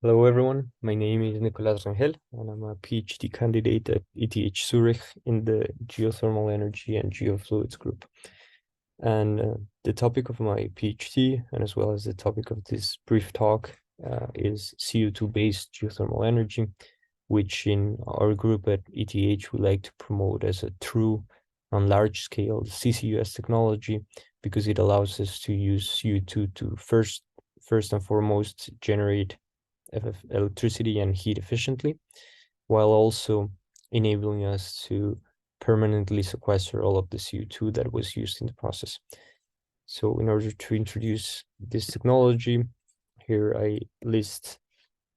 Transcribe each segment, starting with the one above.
Hello everyone, my name is Nicolas Rangel and I'm a PhD candidate at ETH Zurich in the geothermal energy and geofluids group. And the topic of my PhD, and as well as the topic of this brief talk, is CO2-based geothermal energy, which in our group at ETH we like to promote as a true on large scale CCUS technology, because it allows us to use CO2 to first and foremost generate electricity and heat efficiently, while also enabling us to permanently sequester all of the CO2 that was used in the process. So in order to introduce this technology, here I list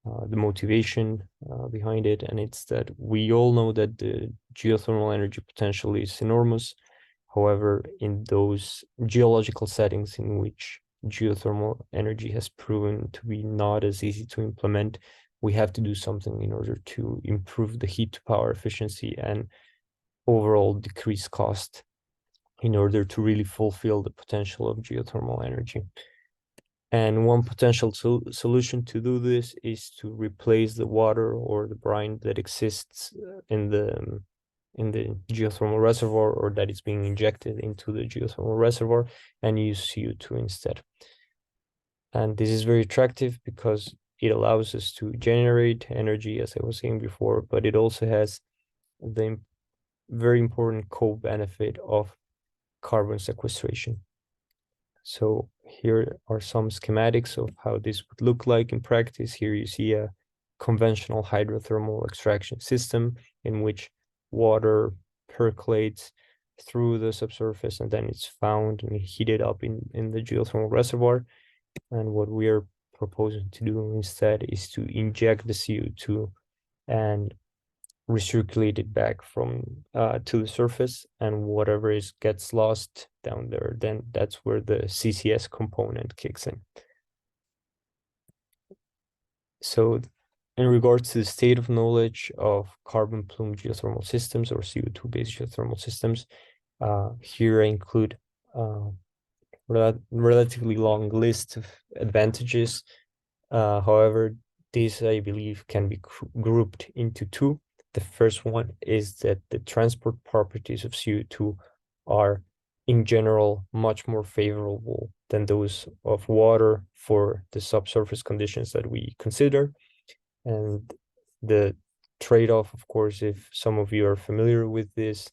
the motivation behind it, and it's that we all know that the geothermal energy potential is enormous. However, in those geological settings in which geothermal energy has proven to be not as easy to implement, we have to do something in order to improve the heat to power efficiency and overall decrease cost in order to really fulfill the potential of geothermal energy. And one potential solution to do this is to replace the water or the brine that exists in the geothermal reservoir, or that is being injected into the geothermal reservoir, and use CO2 instead. And this is very attractive because it allows us to generate energy, as I was saying before, but it also has the very important co-benefit of carbon sequestration. So here are some schematics of how this would look like in practice. Here you see a conventional hydrothermal extraction system in which water percolates through the subsurface, and then it's found and heated up in the geothermal reservoir. And what we are proposing to do instead is to inject the CO2 and recirculate it back from to the surface, and whatever gets lost down there, then that's where the CCS component kicks in. So in regards to the state of knowledge of carbon plume geothermal systems or CO2-based geothermal systems, here I include relatively long list of advantages. However, these, I believe, can be grouped into two. The first one is that the transport properties of CO2 are, in general, much more favorable than those of water for the subsurface conditions that we consider. And the trade-off, of course, if some of you are familiar with this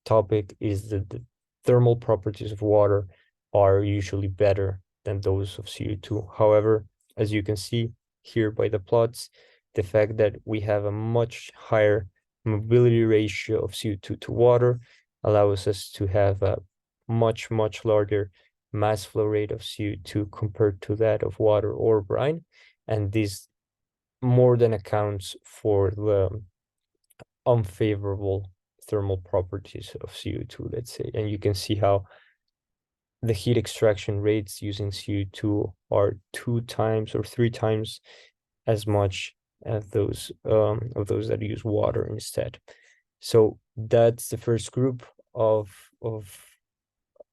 topic, is that the thermal properties of water are usually better than those of CO2. However, as you can see here by the plots, the fact that we have a much higher mobility ratio of CO2 to water allows us to have a much larger mass flow rate of CO2 compared to that of water or brine. And this more than accounts for the unfavorable thermal properties of CO2, let's say. And you can see how the heat extraction rates using CO2 are 2 times or 3 times as much as those of those that use water instead. So that's the first group of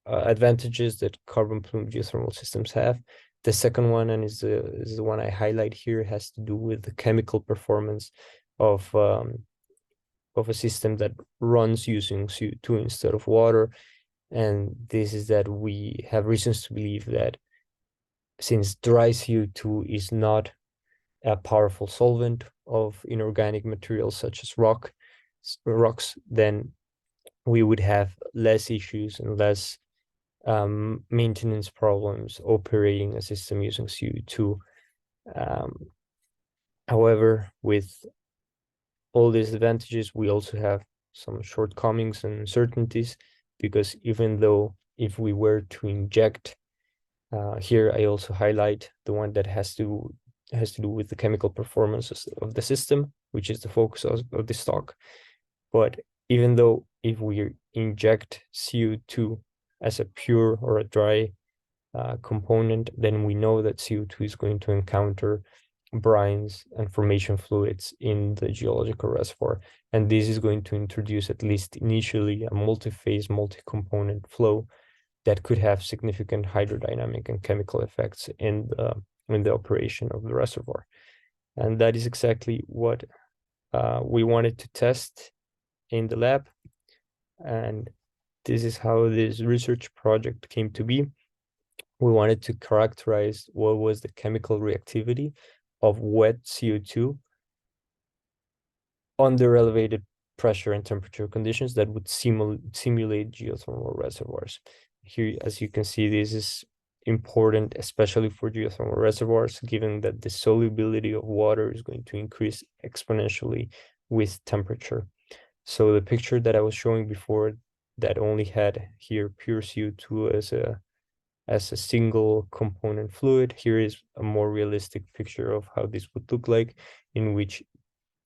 advantages that carbon plume geothermal systems have. The second one, and is the one I highlight here, has to do with the chemical performance of a system that runs using CO2 instead of water. And this is that we have reasons to believe that since dry CO2 is not a powerful solvent of inorganic materials such as rocks, then we would have less issues and less maintenance problems operating a system using CO2. However, with all these advantages, we also have some shortcomings and uncertainties, because even though if we were to inject, here I also highlight the one that has to do with the chemical performance of the system, which is the focus of this talk. But even though if we inject CO2 as a pure or a dry component, then we know that CO2 is going to encounter brines and formation fluids in the geological reservoir. And this is going to introduce, at least initially, a multi-phase, multi-component flow that could have significant hydrodynamic and chemical effects in the operation of the reservoir. And that is exactly what we wanted to test in the lab. And this is how this research project came to be. We wanted to characterize what was the chemical reactivity of wet CO2 under elevated pressure and temperature conditions that would simulate geothermal reservoirs. Here, as you can see, this is important, especially for geothermal reservoirs, given that the solubility of water is going to increase exponentially with temperature. So the picture that I was showing before that only had here pure CO2 as a single component fluid, here is a more realistic picture of how this would look like, in which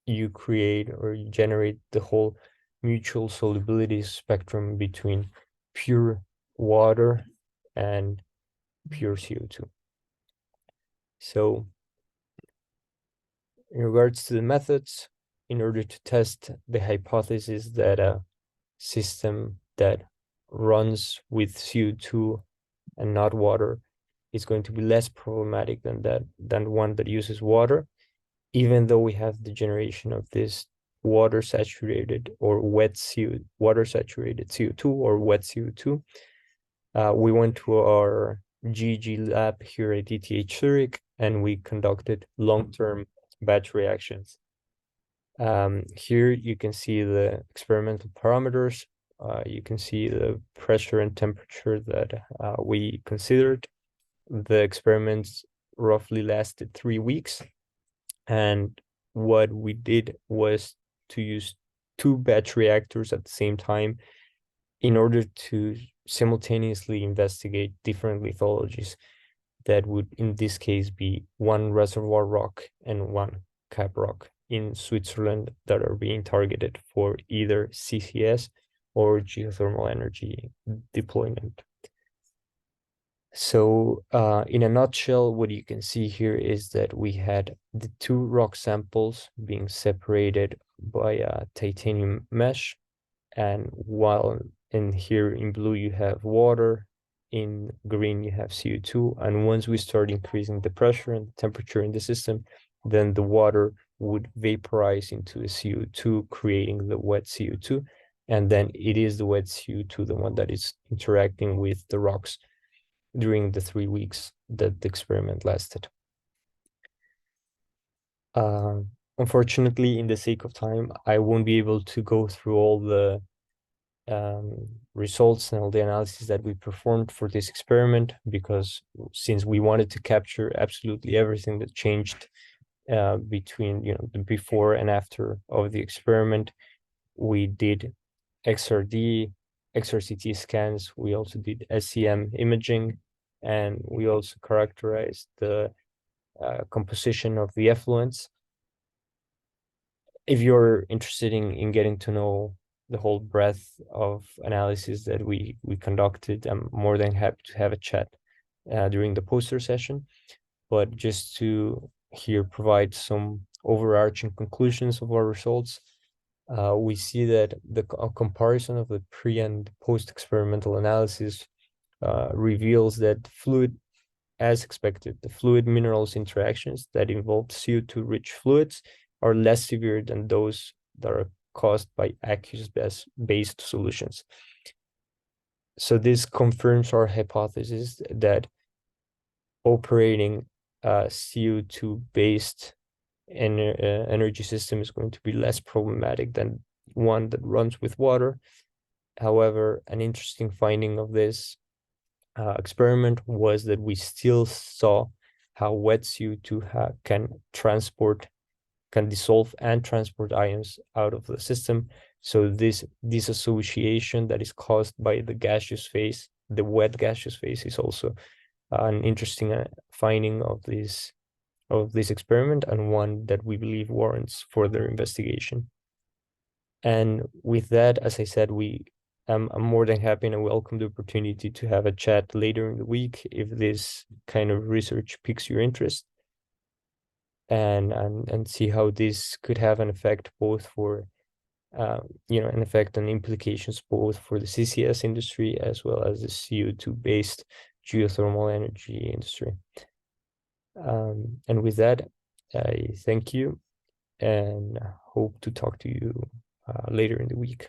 you create or you generate the whole mutual solubility spectrum between pure water and pure CO2. So in regards to the methods, in order to test the hypothesis that a system that runs with CO2 and not water is going to be less problematic than one that uses water, even though we have the generation of this water saturated or water saturated CO2 or wet CO2. We went to our GG lab here at ETH Zurich and we conducted long-term batch reactions. Here you can see the experimental parameters. You can see the pressure and temperature that we considered. The experiments roughly lasted 3 weeks. And what we did was to use 2 batch reactors at the same time in order to simultaneously investigate different lithologies that would, in this case, be 1 reservoir rock and 1 cap rock in Switzerland that are being targeted for either CCS or geothermal energy deployment. So in a nutshell, what you can see here is that we had the 2 rock samples being separated by a titanium mesh. And while in here in blue, you have water, in green, you have CO2. And once we start increasing the pressure and the temperature in the system, then the water would vaporize into the CO2, creating the wet CO2. And then it is the wet CO2, the one that is interacting with the rocks during the 3 weeks that the experiment lasted. Unfortunately, in the sake of time, I won't be able to go through all the results and all the analysis that we performed for this experiment, because since we wanted to capture absolutely everything that changed between the before and after of the experiment, we did XRD, XRCT scans, we also did SEM imaging, and we also characterized the composition of the effluents. If you're interested in getting to know the whole breadth of analysis that we conducted, I'm more than happy to have a chat during the poster session. But just to here provide some overarching conclusions of our results, we see that the comparison of the pre and post-experimental analysis reveals that fluid, as expected, the fluid minerals interactions that involve CO2-rich fluids are less severe than those that are caused by aqueous-based solutions. So this confirms our hypothesis that operating a CO2-based energy system is going to be less problematic than one that runs with water. However, an interesting finding of this experiment was that we still saw how wet CO2 can dissolve and transport ions out of the system. So this dissociation that is caused by the gaseous phase, the wet gaseous phase, is also an interesting finding of this experiment, and one that we believe warrants further investigation. And with that, as I said, I'm more than happy and I welcome the opportunity to have a chat later in the week if this kind of research piques your interest, and see how this could have an effect both for an effect and implications both for the CCS industry as well as the CO2-based geothermal energy industry. And with that, I thank you and hope to talk to you later in the week.